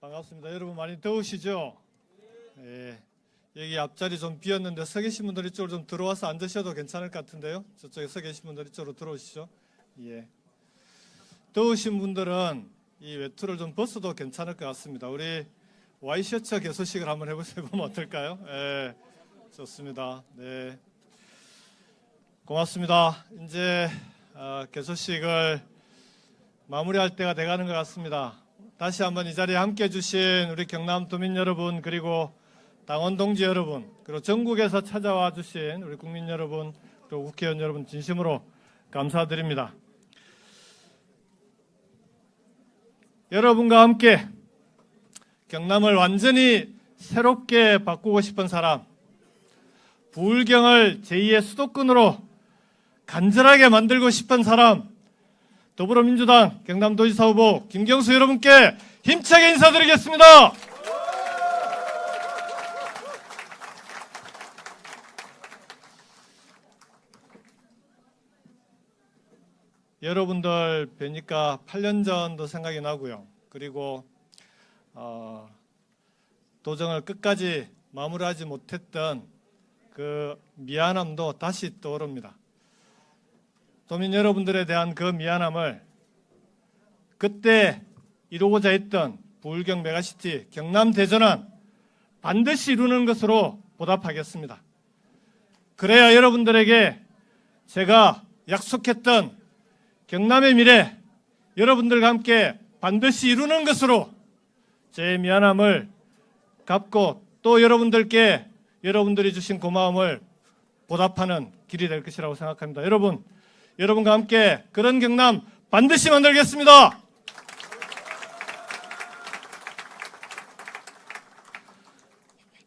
반갑습니다. 여러분 많이 더우시죠? 예. 여기 앞자리 좀 비었는데 서 계신 분들 이쪽으로 좀 들어와서 앉으셔도 괜찮을 것 같은데요. 저쪽에 서 계신 분들 이쪽으로 들어오시죠. 예. 더우신 분들은 이 외투를 좀 벗어도 괜찮을 것 같습니다. 우리 와이셔츠 개소식을 한번 해보면 어떨까요? 예. 좋습니다. 네. 고맙습니다. 이제 개소식을 마무리할 때가 돼가는 것 같습니다. 다시 한번 이 자리에 함께해 주신 우리 경남 도민 여러분, 그리고 당원 동지 여러분, 그리고 전국에서 찾아와 주신 우리 국민 여러분, 그리고 국회의원 여러분 진심으로 감사드립니다. 여러분과 함께 경남을 완전히 새롭게 바꾸고 싶은 사람, 부울경을 제2의 수도권으로 간절하게 만들고 싶은 사람, 더불어민주당 경남도지사 후보 김경수 여러분께 힘차게 인사드리겠습니다. 여러분들 뵈니까 8년 전도 생각이 나고요. 그리고 도정을 끝까지 마무리하지 못했던 그 미안함도 다시 떠오릅니다. 도민 여러분들에 대한 그 미안함을 그때 이루고자 했던 부울경 메가시티 경남 대전환 반드시 이루는 것으로 보답하겠습니다. 그래야 여러분들에게 제가 약속했던 경남의 미래, 여러분들과 함께 반드시 이루는 것으로 제 미안함을 갚고 또 여러분들께 여러분들이 주신 고마움을 보답하는 길이 될 것이라고 생각합니다. 여러분과 함께 그런 경남 반드시 만들겠습니다.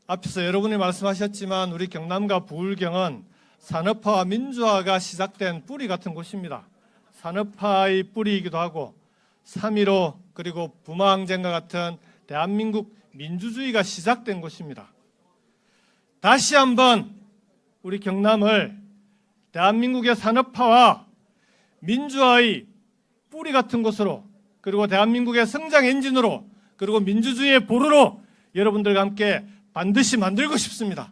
앞에서 여러분이 말씀하셨지만 우리 경남과 부울경은 산업화와 민주화가 시작된 뿌리 같은 곳입니다. 산업화의 뿌리이기도 하고 3.15 그리고 부마항쟁과 같은 대한민국 민주주의가 시작된 곳입니다. 다시 한번 우리 경남을 대한민국의 산업화와 민주화의 뿌리 같은 곳으로, 그리고 대한민국의 성장 엔진으로, 그리고 민주주의의 보루로 여러분들과 함께 반드시 만들고 싶습니다.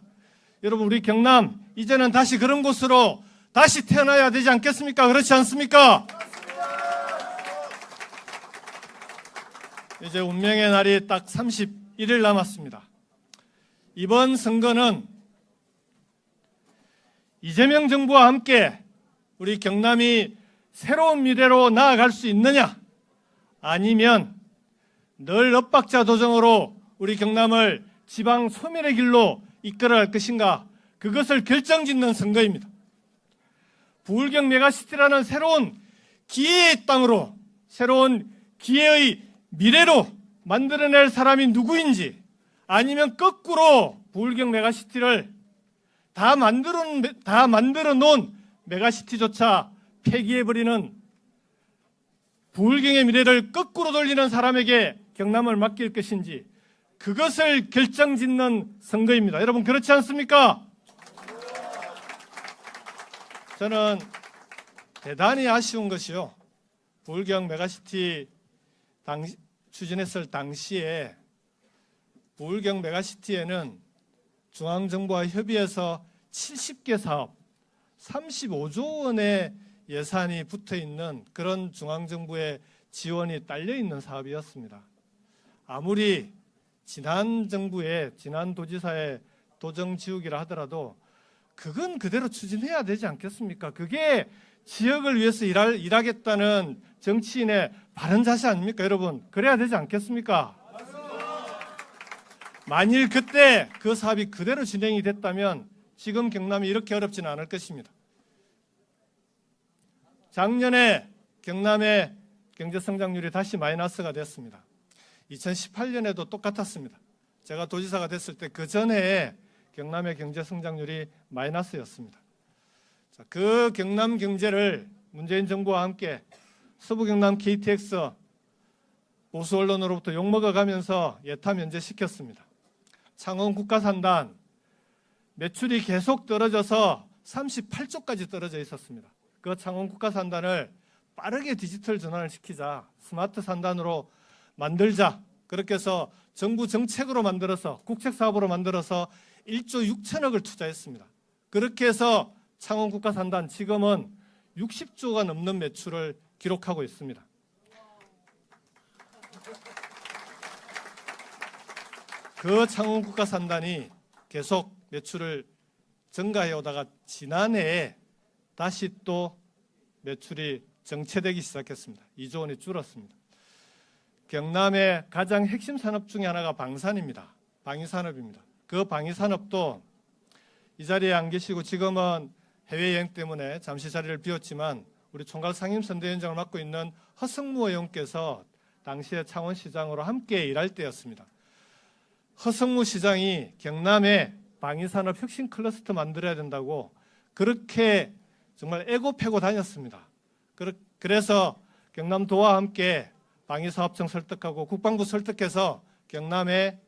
여러분, 우리 경남 이제는 다시 그런 곳으로 다시 태어나야 되지 않겠습니까? 그렇지 않습니까? 이제 운명의 날이 딱 31일 남았습니다. 이번 선거는 이재명 정부와 함께 우리 경남이 새로운 미래로 나아갈 수 있느냐, 아니면 늘 엇박자 도정으로 우리 경남을 지방 소멸의 길로 이끌어갈 것인가, 그것을 결정짓는 선거입니다. 부울경 메가시티라는 새로운 기회의 땅으로, 새로운 기회의 미래로 만들어낼 사람이 누구인지, 아니면 거꾸로 부울경 메가시티를 다 만들어 놓은 메가시티조차 폐기해버리는 부울경의 미래를 거꾸로 돌리는 사람에게 경남을 맡길 것인지, 그것을 결정짓는 선거입니다. 여러분, 그렇지 않습니까? 저는 대단히 아쉬운 것이요, 부울경 메가시티 추진했을 당시에 부울경 메가시티에는 중앙정부와 협의해서 70개 사업, 35조 원의 예산이 붙어있는 그런 중앙정부의 지원이 딸려있는 사업이었습니다. 아무리 지난 정부의, 지난 도지사의 도정지우기라 하더라도 그건 그대로 추진해야 되지 않겠습니까? 그게 지역을 위해서 일하겠다는 정치인의 바른 자세 아닙니까? 여러분, 그래야 되지 않겠습니까? 만일 그때 그 사업이 그대로 진행이 됐다면 지금 경남이 이렇게 어렵지는 않을 것입니다. 작년에 경남의 경제성장률이 다시 마이너스가 됐습니다. 2018년에도 똑같았습니다. 제가 도지사가 됐을 때 그 전에 경남의 경제성장률이 마이너스였습니다. 그 경남 경제를 문재인 정부와 함께 서부경남 KTX 보수 언론으로부터 욕먹어가면서 예타 면제시켰습니다. 창원 국가산단 매출이 계속 떨어져서 38조까지 떨어져 있었습니다. 그 창원 국가산단을 빠르게 디지털 전환을 시키자, 스마트 산단으로 만들자, 그렇게 해서 정부 정책으로 만들어서 국책사업으로 만들어서 1조 6천억을 투자했습니다. 그렇게 해서 창원국가산단 지금은 60조가 넘는 매출을 기록하고 있습니다. 그 창원국가산단이 계속 매출을 증가해 오다가 지난해에 다시 또 매출이 정체되기 시작했습니다. 2조 원이 줄었습니다. 경남의 가장 핵심 산업 중에 하나가 방산입니다. 방위산업입니다. 그 방위산업도 이 자리에 안 계시고 지금은 해외여행 때문에 잠시 자리를 비웠지만 우리 총괄 상임선대위원장을 맡고 있는 허성무 의원께서 당시에 창원시장으로 함께 일할 때였습니다. 허성무 시장이 경남에 방위산업 혁신 클러스터 만들어야 된다고 그렇게 정말 애고패고 다녔습니다. 그래서 경남도와 함께 방위사업청 설득하고 국방부 설득해서 경남에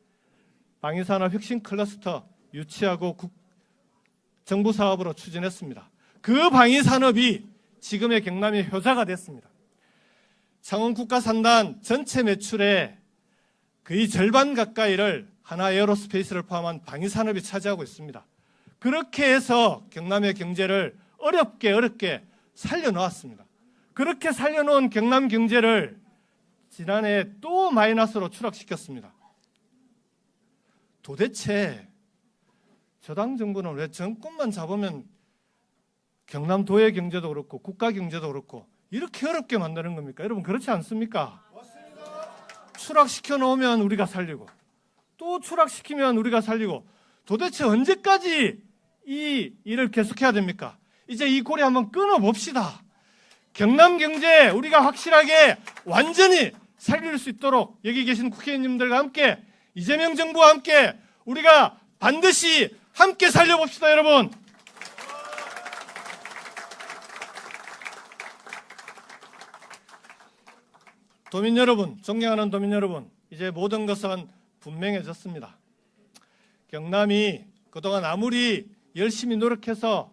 방위산업 혁신 클러스터 유치하고 정부 사업으로 추진했습니다. 그 방위산업이 지금의 경남의 효자가 됐습니다. 창원국가산단 전체 매출의 거의 절반 가까이를 하나에어로스페이스를 포함한 방위산업이 차지하고 있습니다. 그렇게 해서 경남의 경제를 어렵게 살려놓았습니다. 그렇게 살려놓은 경남 경제를 지난해 또 마이너스로 추락시켰습니다. 도대체 저당 정부는 왜 정권만 잡으면 경남도의 경제도 그렇고 국가 경제도 그렇고 이렇게 어렵게 만드는 겁니까? 여러분 그렇지 않습니까? 맞습니다. 추락시켜 놓으면 우리가 살리고 또 추락시키면 우리가 살리고 도대체 언제까지 이 일을 계속해야 됩니까? 이제 이 고리 한번 끊어봅시다. 경남 경제 우리가 확실하게 완전히 살릴 수 있도록 여기 계신 국회의원님들과 함께 이재명 정부와 함께 우리가 반드시 함께 살려봅시다, 여러분. 도민 여러분, 존경하는 도민 여러분, 이제 모든 것은 분명해졌습니다. 경남이 그동안 아무리 열심히 노력해서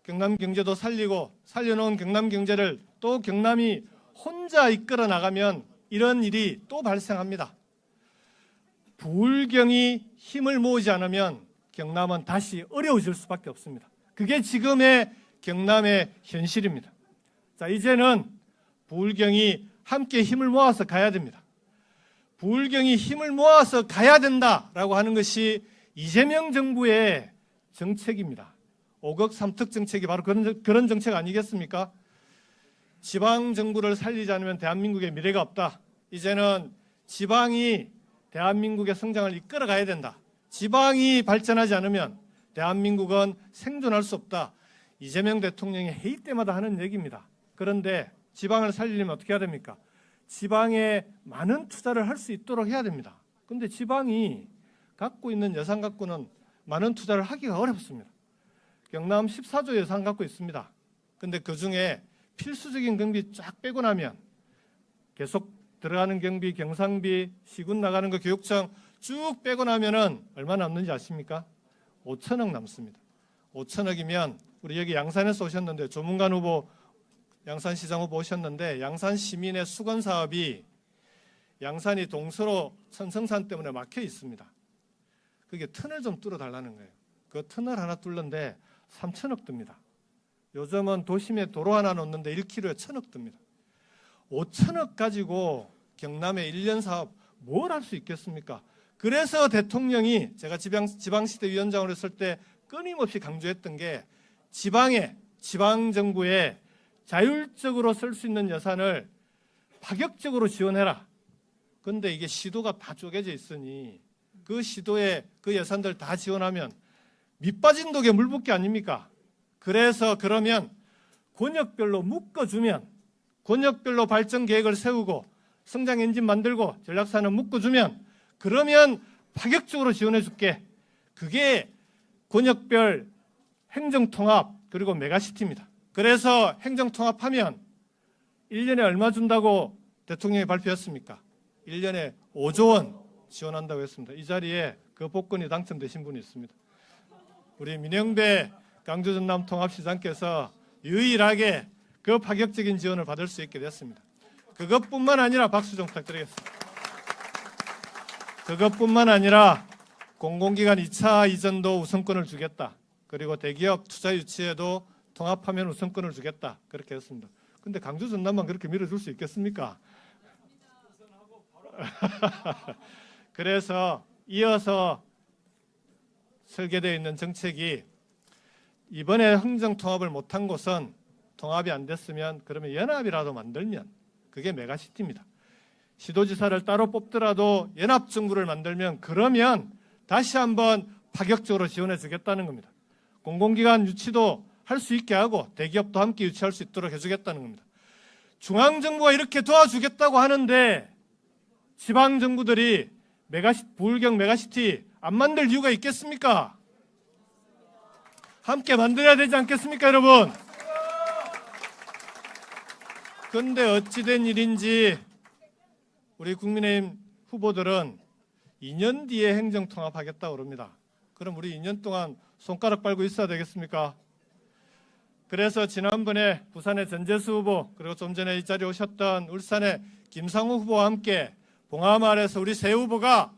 경남 경제도 살리고 살려놓은 경남 경제를 또 경남이 혼자 이끌어 나가면 이런 일이 또 발생합니다. 부울경이 힘을 모으지 않으면 경남은 다시 어려워질 수밖에 없습니다. 그게 지금의 경남의 현실입니다. 자, 이제는 부울경이 함께 힘을 모아서 가야 됩니다. 부울경이 힘을 모아서 가야 된다라고 하는 것이 이재명 정부의 정책입니다. 5억 3특 정책이 바로 그런 정책 아니겠습니까? 지방정부를 살리지 않으면 대한민국의 미래가 없다. 이제는 지방이 대한민국의 성장을 이끌어가야 된다. 지방이 발전하지 않으면 대한민국은 생존할 수 없다. 이재명 대통령이 회의 때마다 하는 얘기입니다. 그런데 지방을 살리려면 어떻게 해야 됩니까? 지방에 많은 투자를 할 수 있도록 해야 됩니다. 그런데 지방이 갖고 있는 예산 갖고는 많은 투자를 하기가 어렵습니다. 경남 14조 예산 갖고 있습니다. 그런데 그중에 필수적인 경비 쫙 빼고 나면 계속 들어가는 경비, 경상비, 시군 나가는 거 교육청 쭉 빼고 나면은 얼마 남는지 아십니까? 5천억 남습니다. 5천억이면 우리 여기 양산에서 오셨는데 조문관 후보, 양산시장 후보 오셨는데 양산 시민의 수건 사업이 양산이 동서로 천성산 때문에 막혀 있습니다. 그게 터널 좀 뚫어달라는 거예요. 그 터널 하나 뚫는데 3천억 듭니다. 요즘은 도심에 도로 하나 놓는데 1km에 1,000억 듭니다. 5천억 가지고 경남의 1년 사업 뭘 할 수 있겠습니까? 그래서 대통령이 제가 지방시대 위원장으로 했을 때 끊임없이 강조했던 게 지방정부에 자율적으로 쓸 수 있는 예산을 파격적으로 지원해라. 그런데 이게 시도가 다 쪼개져 있으니 그 시도에 그 예산들 다 지원하면 밑빠진 독에 물 붓기 아닙니까? 그래서 그러면 권역별로 묶어주면 권역별로 발전 계획을 세우고 성장 엔진 만들고 전략산업 묶어주면 그러면 파격적으로 지원해 줄게. 그게 권역별 행정통합 그리고 메가시티입니다. 그래서 행정통합하면 1년에 얼마 준다고 대통령이 발표했습니까? 1년에 5조 원 지원한다고 했습니다. 이 자리에 그 복권이 당첨되신 분이 있습니다. 우리 민영배 강주 전남 통합시장께서 유일하게 그 파격적인 지원을 받을 수 있게 됐습니다. 그것뿐만 아니라 박수 좀 부탁드리겠습니다. 그것뿐만 아니라 공공기관 2차 이전도 우선권을 주겠다. 그리고 대기업 투자 유치에도 통합하면 우선권을 주겠다. 그렇게 했습니다. 근데 강주 전남만 그렇게 밀어줄 수 있겠습니까? 그래서 이어서 설계되어 있는 정책이 이번에 행정통합을 못한 곳은 통합이 안 됐으면 그러면 연합이라도 만들면 그게 메가시티입니다. 시도지사를 따로 뽑더라도 연합정부를 만들면 그러면 다시 한번 파격적으로 지원해 주겠다는 겁니다. 공공기관 유치도 할 수 있게 하고 대기업도 함께 유치할 수 있도록 해주겠다는 겁니다. 중앙정부가 이렇게 도와주겠다고 하는데 지방정부들이 부울경 메가시티 안 만들 이유가 있겠습니까? 함께 만들어야 되지 않겠습니까, 여러분? 그런데 어찌된 일인지 우리 국민의힘 후보들은 2년 뒤에 행정통합하겠다고 그럽니다. 그럼 우리 2년 동안 손가락 빨고 있어야 되겠습니까? 그래서 지난번에 부산의 전재수 후보 그리고 좀 전에 이 자리에 오셨던 울산의 김상우 후보와 함께 봉하마을에서 우리 새 후보가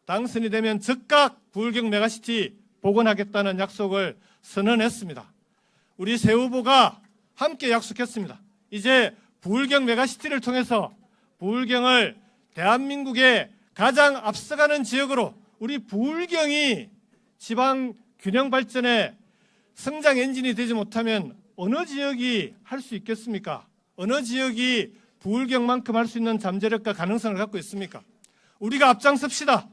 당선이 되면 즉각 부울경 메가시티 복원하겠다는 약속을 선언했습니다. 우리 새 후보가 함께 약속했습니다. 이제 부울경 메가시티를 통해서 부울경을 대한민국의 가장 앞서가는 지역으로 우리 부울경이 지방 균형 발전의 성장 엔진이 되지 못하면 어느 지역이 할 수 있겠습니까? 어느 지역이 부울경만큼 할 수 있는 잠재력과 가능성을 갖고 있습니까? 우리가 앞장섭시다.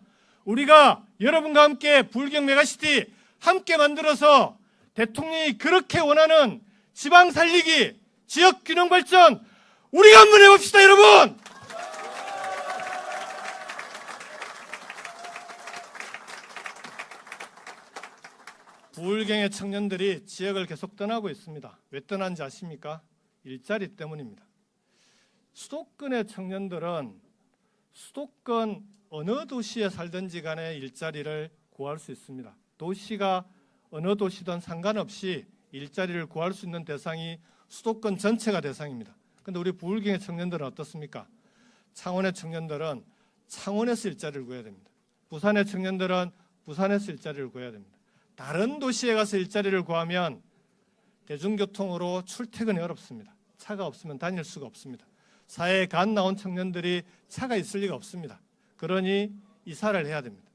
우리가 여러분과 함께 부울경 메가시티 함께 만들어서 대통령이 그렇게 원하는 지방 살리기, 지역 균형 발전 우리가 한번 해봅시다, 여러분! 부울경의 청년들이 지역을 계속 떠나고 있습니다. 왜 떠난지 아십니까? 일자리 때문입니다. 수도권의 청년들은 수도권 어느 도시에 살든지 간에 일자리를 구할 수 있습니다. 도시가 어느 도시든 상관없이 일자리를 구할 수 있는 대상이 수도권 전체가 대상입니다. 그런데 우리 부울경의 청년들은 어떻습니까? 창원의 청년들은 창원에서 일자리를 구해야 됩니다. 부산의 청년들은 부산에서 일자리를 구해야 됩니다. 다른 도시에 가서 일자리를 구하면 대중교통으로 출퇴근이 어렵습니다. 차가 없으면 다닐 수가 없습니다. 사회에 갓 나온 청년들이 차가 있을 리가 없습니다. 그러니 이사를 해야 됩니다.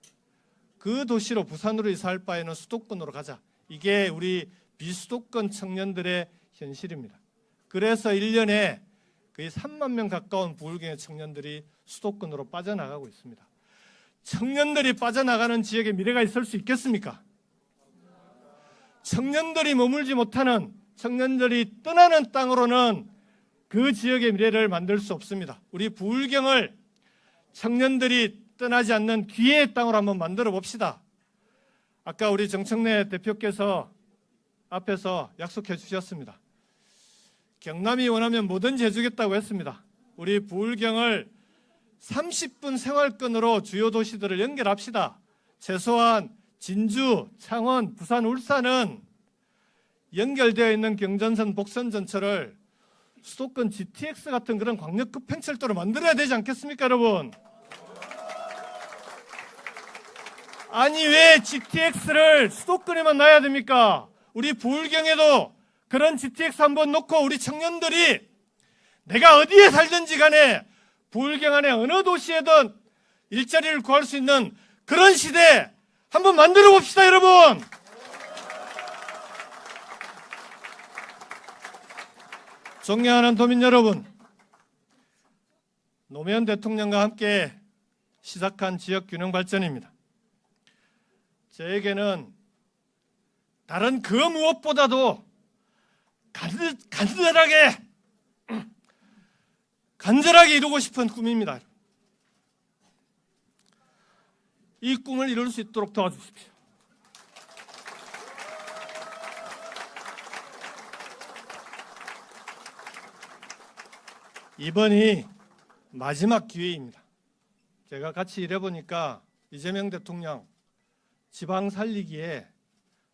그 도시로 부산으로 이사할 바에는 수도권으로 가자. 이게 우리 비수도권 청년들의 현실입니다. 그래서 1년에 거의 3만 명 가까운 부울경의 청년들이 수도권으로 빠져나가고 있습니다. 청년들이 빠져나가는 지역에 미래가 있을 수 있겠습니까? 청년들이 머물지 못하는, 청년들이 떠나는 땅으로는 그 지역의 미래를 만들 수 없습니다. 우리 부울경을 청년들이 떠나지 않는 기회의 땅으로 한번 만들어 봅시다. 아까 우리 정청래 대표께서 앞에서 약속해 주셨습니다. 경남이 원하면 뭐든지 해주겠다고 했습니다. 우리 부울경을 30분 생활권으로 주요 도시들을 연결합시다. 최소한 진주, 창원, 부산, 울산은 연결되어 있는 경전선, 복선전철을 수도권 GTX 같은 그런 광역급 팽철도로 만들어야 되지 않겠습니까, 여러분? 아니 왜 GTX를 수도권에만 놔야 됩니까? 우리 부울경에도 그런 GTX 한번 놓고 우리 청년들이 내가 어디에 살든지 간에 부울경 안에 어느 도시에든 일자리를 구할 수 있는 그런 시대 한번 만들어 봅시다, 여러분. 존경하는 도민 여러분, 노무현 대통령과 함께 시작한 지역 균형 발전입니다. 저에게는 다른 그 무엇보다도 간절하게 이루고 싶은 꿈입니다. 이 꿈을 이룰 수 있도록 도와주십시오. 이번이 마지막 기회입니다. 제가 같이 일해보니까 이재명 대통령 지방 살리기에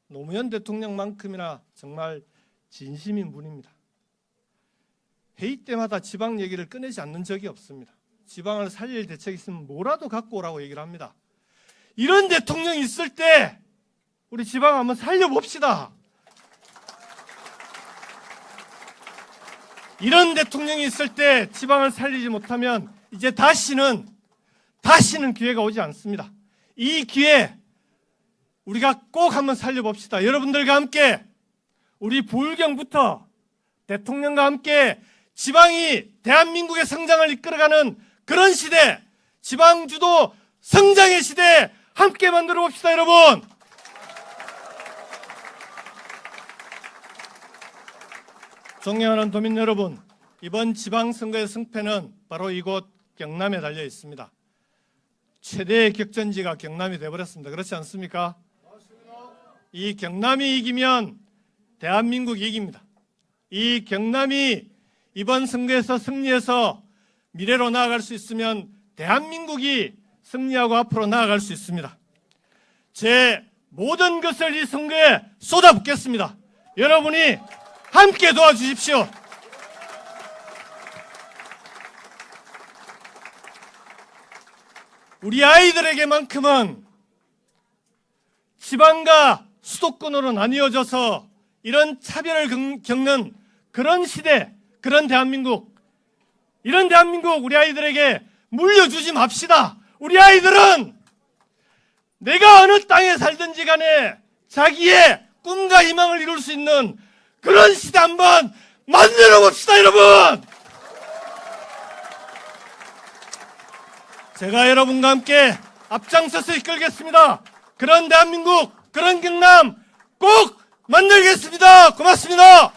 노무현 대통령만큼이나 정말 진심인 분입니다. 회의 때마다 지방 얘기를 꺼내지 않는 적이 없습니다. 지방을 살릴 대책이 있으면 뭐라도 갖고 오라고 얘기를 합니다. 이런 대통령이 있을 때 우리 지방 한번 살려봅시다. 이런 대통령이 있을 때 지방을 살리지 못하면 이제 다시는 기회가 오지 않습니다. 이 기회 우리가 꼭 한번 살려봅시다. 여러분들과 함께 우리 부울경부터 대통령과 함께 지방이 대한민국의 성장을 이끌어가는 그런 시대, 지방주도 성장의 시대 함께 만들어 봅시다, 여러분. 존경하는 도민 여러분, 이번 지방선거의 승패는 바로 이곳 경남에 달려 있습니다. 최대의 격전지가 경남이 되어버렸습니다. 그렇지 않습니까? 이 경남이 이기면 대한민국이 이깁니다. 이 경남이 이번 선거에서 승리해서 미래로 나아갈 수 있으면 대한민국이 승리하고 앞으로 나아갈 수 있습니다. 제 모든 것을 이 선거에 쏟아붓겠습니다. 여러분이 함께 도와주십시오. 우리 아이들에게만큼은 지방과 수도권으로 나뉘어져서 이런 차별을 겪는 그런 시대, 그런 대한민국, 이런 대한민국 우리 아이들에게 물려주지 맙시다. 우리 아이들은 내가 어느 땅에 살든지 간에 자기의 꿈과 희망을 이룰 수 있는 그런 시대 한번 만들어 봅시다, 여러분. 제가 여러분과 함께 앞장서서 이끌겠습니다. 그런 대한민국, 그런 경남 꼭 만들겠습니다. 고맙습니다.